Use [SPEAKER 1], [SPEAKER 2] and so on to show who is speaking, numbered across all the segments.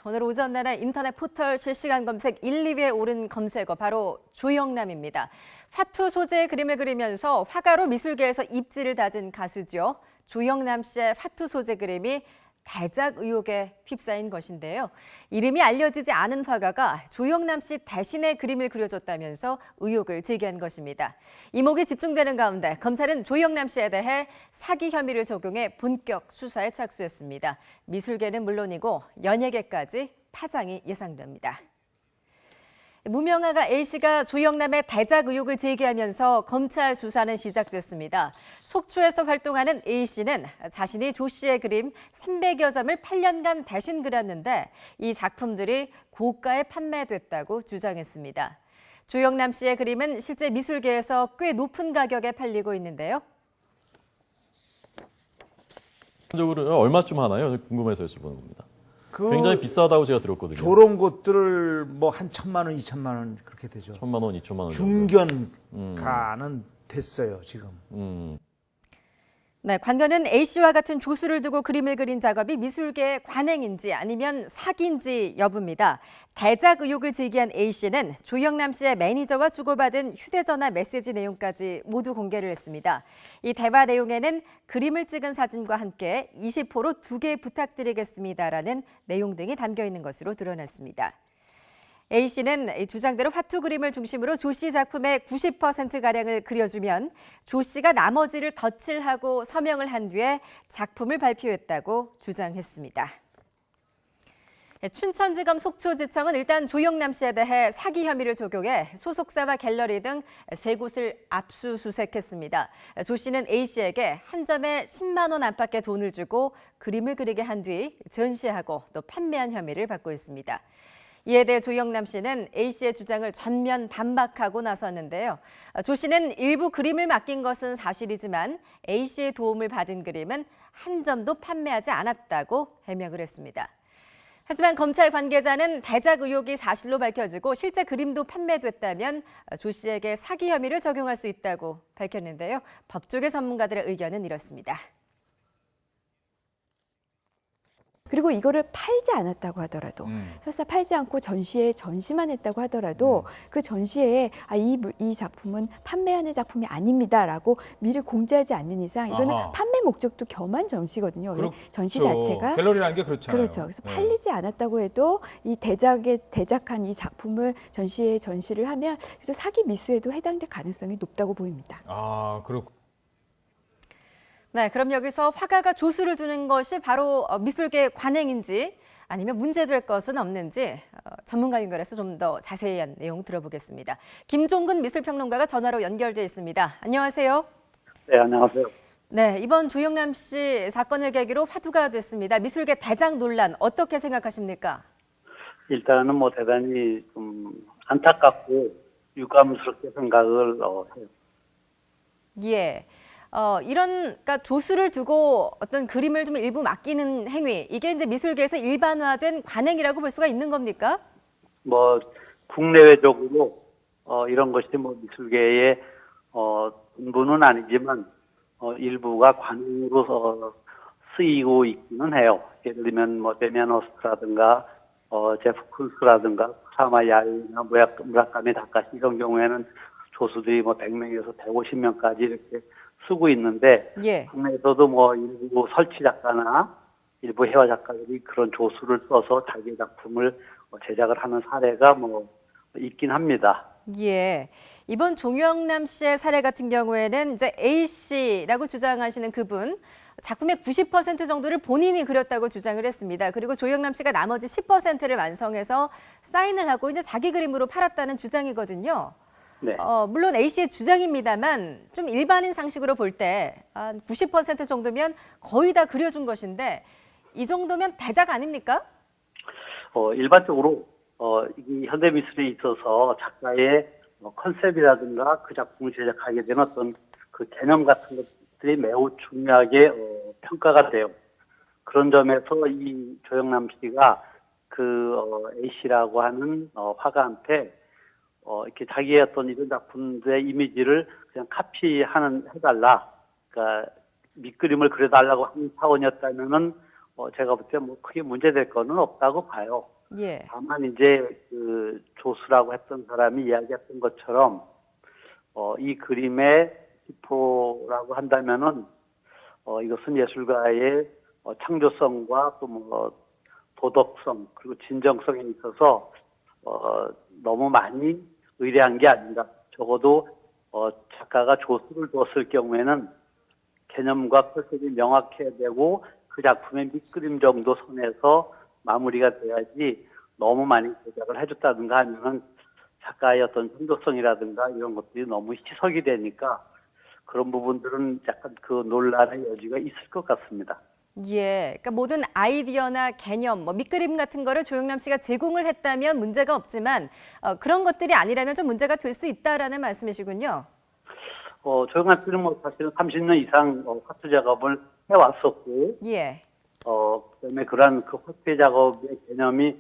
[SPEAKER 1] 오늘 오전 내내 인터넷 포털 실시간 검색 1, 2위에 오른 검색어 바로 조영남입니다. 화투 소재의 그림을 그리면서 화가로 미술계에서 입지를 다진 가수죠. 조영남 씨의 화투 소재 그림이 대작 의혹에 휩싸인 것인데요. 이름이 알려지지 않은 화가가 조영남 씨 대신에 그림을 그려줬다면서 의혹을 제기한 것입니다. 이목이 집중되는 가운데 검찰은 조영남 씨에 대해 사기 혐의를 적용해 본격 수사에 착수했습니다. 미술계는 물론이고 연예계까지 파장이 예상됩니다. 무명화가 A씨가 조영남의 대작 의혹을 제기하면서 검찰 수사는 시작됐습니다. 속초에서 활동하는 A씨는 자신이 조 씨의 그림 300여 점을 8년간 대신 그렸는데 이 작품들이 고가에 판매됐다고 주장했습니다. 조영남 씨의 그림은 실제 미술계에서 꽤 높은 가격에 팔리고 있는데요.
[SPEAKER 2] 적으로 얼마쯤 하나요? 궁금해서 여쭤보는 겁니다. 굉장히 비싸다고 제가 들었거든요.
[SPEAKER 3] 저런 것들을 뭐 한 1,000만 원, 2,000만 원 그렇게 되죠.
[SPEAKER 2] 1,000만 원, 2,000만 원.
[SPEAKER 3] 중견가는 됐어요, 지금.
[SPEAKER 1] 네, 관건은 A씨와 같은 조수를 두고 그림을 그린 작업이 미술계의 관행인지 아니면 사기인지 여부입니다. 대작 의혹을 제기한 A씨는 조영남 씨의 매니저와 주고받은 휴대전화 메시지 내용까지 모두 공개를 했습니다. 이 대화 내용에는 그림을 찍은 사진과 함께 20호로 2개 부탁드리겠습니다라는 내용 등이 담겨 있는 것으로 드러났습니다. A씨는 주장대로 화투 그림을 중심으로 조 씨 작품의 90%가량을 그려주면 조 씨가 나머지를 덧칠하고 서명을 한 뒤에 작품을 발표했다고 주장했습니다. 춘천지검 속초지청은 일단 조영남 씨에 대해 사기 혐의를 적용해 소속사와 갤러리 등 3곳을 압수수색했습니다. 조 씨는 A씨에게 한 점에 10만 원 안팎의 돈을 주고 그림을 그리게 한 뒤 전시하고 또 판매한 혐의를 받고 있습니다. 이에 대해 조영남 씨는 A씨의 주장을 전면 반박하고 나섰는데요. 조 씨는 일부 그림을 맡긴 것은 사실이지만 A씨의 도움을 받은 그림은 한 점도 판매하지 않았다고 해명을 했습니다. 하지만 검찰 관계자는 대작 의혹이 사실로 밝혀지고 실제 그림도 판매됐다면 조 씨에게 사기 혐의를 적용할 수 있다고 밝혔는데요. 법조계 전문가들의 의견은 이렇습니다.
[SPEAKER 4] 그리고 이거를 팔지 않았다고 하더라도 설사 팔지 않고 전시회에 전시만 했다고 하더라도 그 전시회에 이 작품은 판매하는 작품이 아닙니다라고 미리 공지하지 않는 이상 이거는 판매 목적도 겸한 전시거든요. 전시 자체가
[SPEAKER 3] 갤러리라는 게 그렇잖아요.
[SPEAKER 4] 그렇죠. 그래서 팔리지 않았다고 해도 이 대작한 이 작품을 전시회에 전시를 하면 사기 미수에도 해당될 가능성이 높다고 보입니다.
[SPEAKER 3] 아, 그렇고.
[SPEAKER 1] 네, 그럼 여기서 화가가 조수를 두는 것이 바로 미술계 관행인지 아니면 문제될 것은 없는지 전문가 연결해서 좀 더 자세한 내용 들어보겠습니다. 김종근 미술평론가가 전화로 연결돼 있습니다. 안녕하세요.
[SPEAKER 5] 네, 안녕하세요.
[SPEAKER 1] 네, 이번 조영남 씨 사건을 계기로 화두가 됐습니다. 미술계 대작 논란 어떻게 생각하십니까?
[SPEAKER 5] 일단은 뭐 대단히 좀 안타깝고 유감스럽게 생각을 해요.
[SPEAKER 1] 예. 그러니까 조수를 두고 어떤 그림을 좀 일부 맡기는 행위, 이게 이제 미술계에서 일반화된 관행이라고 볼 수가 있는 겁니까?
[SPEAKER 5] 뭐 국내외적으로 이런 것이 뭐 미술계의 전부는 아니지만 일부가 관행으로 쓰이고 있기는 해요. 예를 들면 뭐 데미안 허스트라든가 제프 쿤스라든가 쿠사마 야이나 무라카미 다카시 이런 경우에는 조수들이 뭐 100명에서 150명까지 이렇게 쓰고 있는데
[SPEAKER 1] 예.
[SPEAKER 5] 국내에서도 뭐 일부 설치 작가나 일부 회화 작가들이 그런 조수를 써서 자기 작품을 제작을 하는 사례가 뭐 있긴 합니다.
[SPEAKER 1] 예. 이번 조영남 씨의 사례 같은 경우에는 이제 A 씨라고 주장하시는 그분 작품의 90% 정도를 본인이 그렸다고 주장을 했습니다. 그리고 조영남 씨가 나머지 10%를 완성해서 사인을 하고 이제 자기 그림으로 팔았다는 주장이거든요.
[SPEAKER 5] 네.
[SPEAKER 1] 물론 A씨의 주장입니다만 좀 일반인 상식으로 볼 때 한 90% 정도면 거의 다 그려준 것인데 이 정도면 대작 아닙니까?
[SPEAKER 5] 일반적으로 이 현대미술에 있어서 작가의 컨셉이라든가 그 작품을 제작하게 된 어떤 그 개념 같은 것들이 매우 중요하게 평가가 돼요. 그런 점에서 이 조영남 씨가 그 A씨라고 하는 화가한테 이렇게 자기의 어떤 이런 작품들의 이미지를 그냥 해달라. 그러니까 밑그림을 그려달라고 하는 차원이었다면은, 제가 볼 때 뭐 크게 문제될 거는 없다고 봐요.
[SPEAKER 1] 예.
[SPEAKER 5] 다만 이제 그 조수라고 했던 사람이 이야기했던 것처럼 이 그림의 기포라고 한다면은 이것은 예술가의 창조성과 또 뭐 도덕성 그리고 진정성에 있어서 너무 많이 의뢰한 게 아닌가. 적어도 작가가 조수를 뒀을 경우에는 개념과 컨셉이 명확해야 되고 그 작품의 밑그림 정도 선에서 마무리가 돼야지 너무 많이 제작을 해줬다든가 하면은 작가의 어떤 창조성이라든가 이런 것들이 너무 희석이 되니까 그런 부분들은 약간 그 논란의 여지가 있을 것 같습니다.
[SPEAKER 1] 예, 그러니까 모든 아이디어나 개념, 뭐 밑그림 같은 거를 조영남 씨가 제공을 했다면 문제가 없지만 그런 것들이 아니라면 좀 문제가 될 수 있다라는 말씀이시군요.
[SPEAKER 5] 조영남 씨는 뭐 사실은 30년 이상 화투 작업을 해왔었고,
[SPEAKER 1] 예,
[SPEAKER 5] 그다음에 그러한 그 화투 작업의 개념이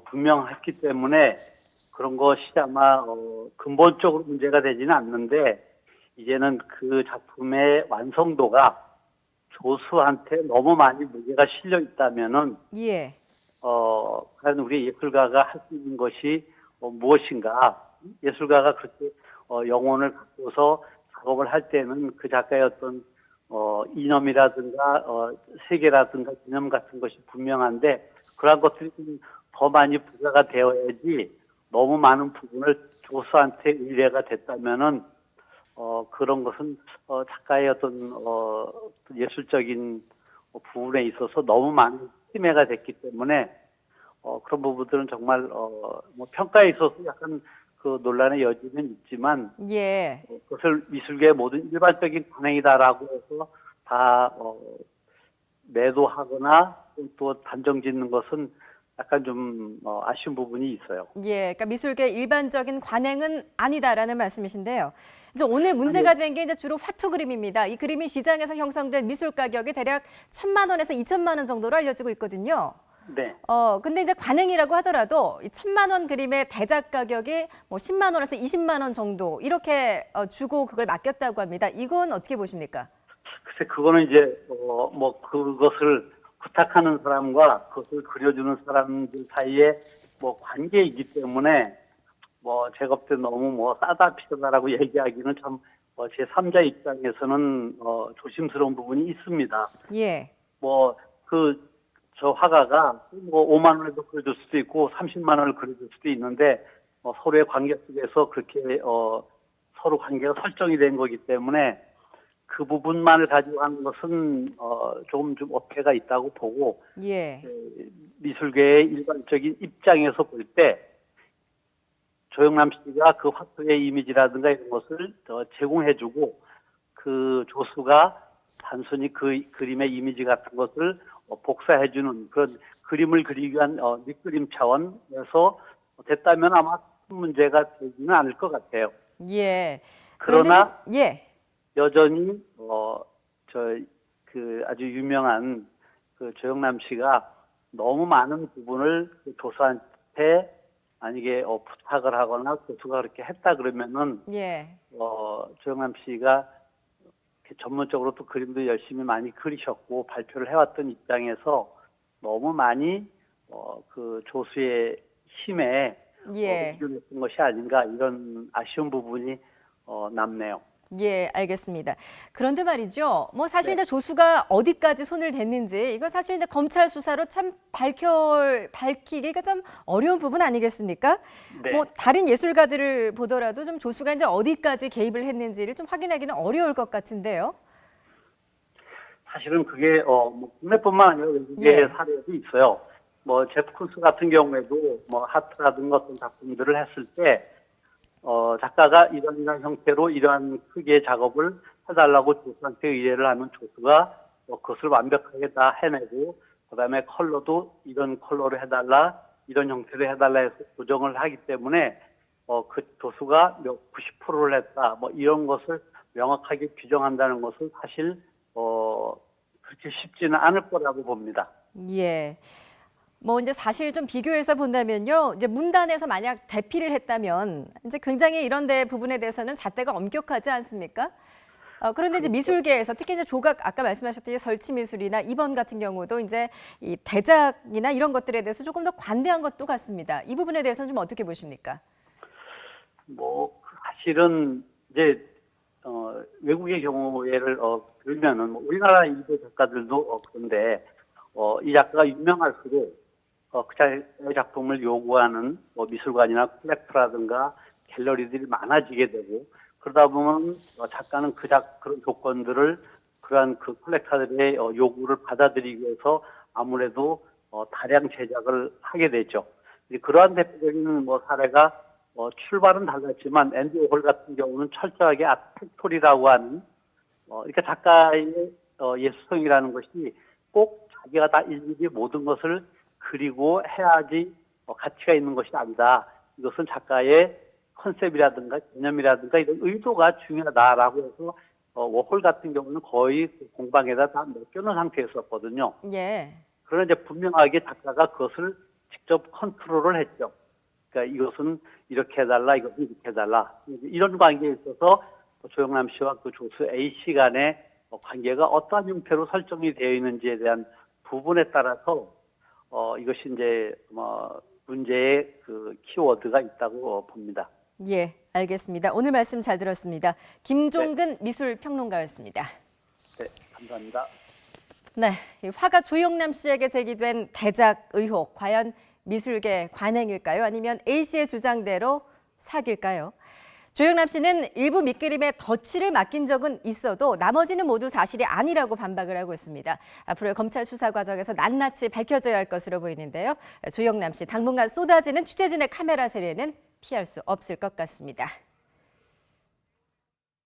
[SPEAKER 5] 분명했기 때문에 그런 것이 아마 근본적으로 문제가 되지는 않는데 이제는 그 작품의 완성도가 조수한테 너무 많이 무게가 실려 있다면은
[SPEAKER 1] 예,
[SPEAKER 5] 과연 우리 예술가가 할 수 있는 것이 무엇인가? 예술가가 그렇게 영혼을 갖고서 작업을 할 때는 그 작가의 어떤 이념이라든가 세계라든가 개념 같은 것이 분명한데 그러한 것들이 좀 더 많이 부과가 되어야지 너무 많은 부분을 조수한테 의뢰가 됐다면은 그런 것은 작가의 어떤 예술적인 부분에 있어서 너무 많은 침해가 됐기 때문에 그런 부분들은 정말 뭐 평가에 있어서 약간 그 논란의 여지는 있지만
[SPEAKER 1] 예,
[SPEAKER 5] 그것을 미술계의 모든 일반적인 관행이다라고 해서 다 매도하거나 또 단정 짓는 것은 약간 좀 아쉬운 부분이 있어요.
[SPEAKER 1] 예, 그러니까 미술계 일반적인 관행은 아니다라는 말씀이신데요. 이제 오늘 문제가 된 게 이제 주로 화투 그림입니다. 이 그림이 시장에서 형성된 미술 가격이 대략 1,000만 원에서 2,000만 원 정도로 알려지고 있거든요.
[SPEAKER 5] 네.
[SPEAKER 1] 근데 이제 관행이라고 하더라도 이 1,000만 원 그림의 대작 가격이 뭐 10만 원에서 20만 원 정도 이렇게 주고 그걸 맡겼다고 합니다. 이건 어떻게 보십니까?
[SPEAKER 5] 글쎄 그거는 이제 뭐 그것을 부탁하는 사람과 그것을 그려주는 사람들 사이에 뭐 관계이기 때문에 뭐 제가 볼 때 너무 뭐 싸다 비싸다라고 얘기하기는 참 제 3자 입장에서는 조심스러운 부분이 있습니다.
[SPEAKER 1] 예,
[SPEAKER 5] 뭐 저 화가가 뭐 5만 원에도 그려줄 수도 있고 30만 원을 그려줄 수도 있는데 서로의 관계 속에서 그렇게 서로 관계가 설정이 된 거기 때문에 그 부분만을 가지고 하는 것은 좀 어폐가 있다고 보고
[SPEAKER 1] 예,
[SPEAKER 5] 미술계의 일반적인 입장에서 볼 때 조영남 씨가 그 화투의 이미지라든가 이런 것을 제공해주고 그 조수가 단순히 그 그림의 이미지 같은 것을 복사해주는 그런 그림을 그리기 위한 밑그림 차원에서 됐다면 아마 큰 문제가 되지는 않을 것 같아요.
[SPEAKER 1] 예.
[SPEAKER 5] 그러나
[SPEAKER 1] 그런데 예,
[SPEAKER 5] 여전히 그 아주 유명한 그 조영남 씨가 너무 많은 부분을 그 조수한테 만약에 부탁을 하거나 교수가 그렇게 했다 그러면은
[SPEAKER 1] 예,
[SPEAKER 5] 조영남 씨가 전문적으로 또 그림도 열심히 많이 그리셨고 발표를 해왔던 입장에서 너무 많이 그 조수의 힘에
[SPEAKER 1] 예.
[SPEAKER 5] 의존했던 것이 아닌가 이런 아쉬운 부분이 남네요.
[SPEAKER 1] 예, 알겠습니다. 그런데 말이죠. 뭐 사실 이제 조수가 어디까지 손을 댔는지 이건 사실 이제 검찰 수사로 참 밝히기가 좀 어려운 부분 아니겠습니까?
[SPEAKER 5] 네.
[SPEAKER 1] 뭐 다른 예술가들을 보더라도 좀 조수가 이제 어디까지 개입을 했는지를 좀 확인하기는 어려울 것 같은데요.
[SPEAKER 5] 사실은 그게 뭐 국내뿐만 아니라 외국의
[SPEAKER 1] 예.
[SPEAKER 5] 사례도 있어요. 뭐 제프 쿤스 같은 경우에도 뭐 하트라든가 어떤 작품들을 했을 때 작가가 이런 형태로 이러한 크기의 작업을 해달라고 조수한테 의뢰를 하면 조수가 그것을 완벽하게 다 해내고 그다음에 컬러도 이런 컬러로 해달라 이런 형태로 해달라 해서 조정을 하기 때문에 그 조수가 90%를 했다 뭐 이런 것을 명확하게 규정한다는 것은 사실 그렇게 쉽지는 않을 거라고 봅니다.
[SPEAKER 1] 예. 뭐 이제 사실 좀 비교해서 본다면요. 이제 문단에서 만약 대피를 했다면 이제 굉장히 이런 데 부분에 대해서는 잣대가 엄격하지 않습니까? 그런데 이제 미술계에서 특히 이제 조각 아까 말씀하셨듯이 설치 미술이나 입원 같은 경우도 이제 이 대작이나 이런 것들에 대해서 조금 더 관대한 것도 같습니다. 이 부분에 대해서는 좀 어떻게 보십니까?
[SPEAKER 5] 뭐 사실은 이제 외국의 경우를 들면은 뭐 우리나라 일부 작가들도 그런데 이 작가가 유명할수록 그 작품을 요구하는 뭐 미술관이나 콜렉터라든가 갤러리들이 많아지게 되고 그러다 보면 작가는 그런 조건들을 그러한 그 콜렉터들의 요구를 받아들이기 위해서 아무래도 다량 제작을 하게 되죠. 그러한 대표적인 뭐 사례가 출발은 달랐지만 앤디 워홀 같은 경우는 철저하게 아트팩토리라고 하는 그러니까 작가의 예술성이라는 것이 꼭 자기가 다 일일이 모든 것을 그리고 해야지 가치가 있는 것이 아니다. 이것은 작가의 컨셉이라든가 개념이라든가 이런 의도가 중요하다라고 해서 워홀 같은 경우는 거의 그 공방에다 다 맡겨놓은 상태였었거든요.
[SPEAKER 1] 예.
[SPEAKER 5] 그러나 이제 분명하게 작가가 그것을 직접 컨트롤을 했죠. 그러니까 이것은 이렇게 해달라, 이것은 이렇게 해달라. 이런 관계에 있어서 조영남 씨와 그 조수 A 씨 간의 관계가 어떠한 형태로 설정이 되어 있는지에 대한 부분에 따라서 이것이 이제 문제의 그 키워드가 있다고 봅니다.
[SPEAKER 1] 예, 알겠습니다. 오늘 말씀 잘 들었습니다. 김종근 미술평론가였습니다.
[SPEAKER 5] 네, 감사합니다.
[SPEAKER 1] 네, 이 화가 조영남 씨에게 제기된 대작 의혹, 과연 미술계 관행일까요? 아니면 A 씨의 주장대로 사기일까요? 조영남 씨는 일부 밑그림에 덧칠을 맡긴 적은 있어도 나머지는 모두 사실이 아니라고 반박을 하고 있습니다. 앞으로의 검찰 수사 과정에서 낱낱이 밝혀져야 할 것으로 보이는데요. 조영남 씨 당분간 쏟아지는 취재진의 카메라 세례는 피할 수 없을 것 같습니다.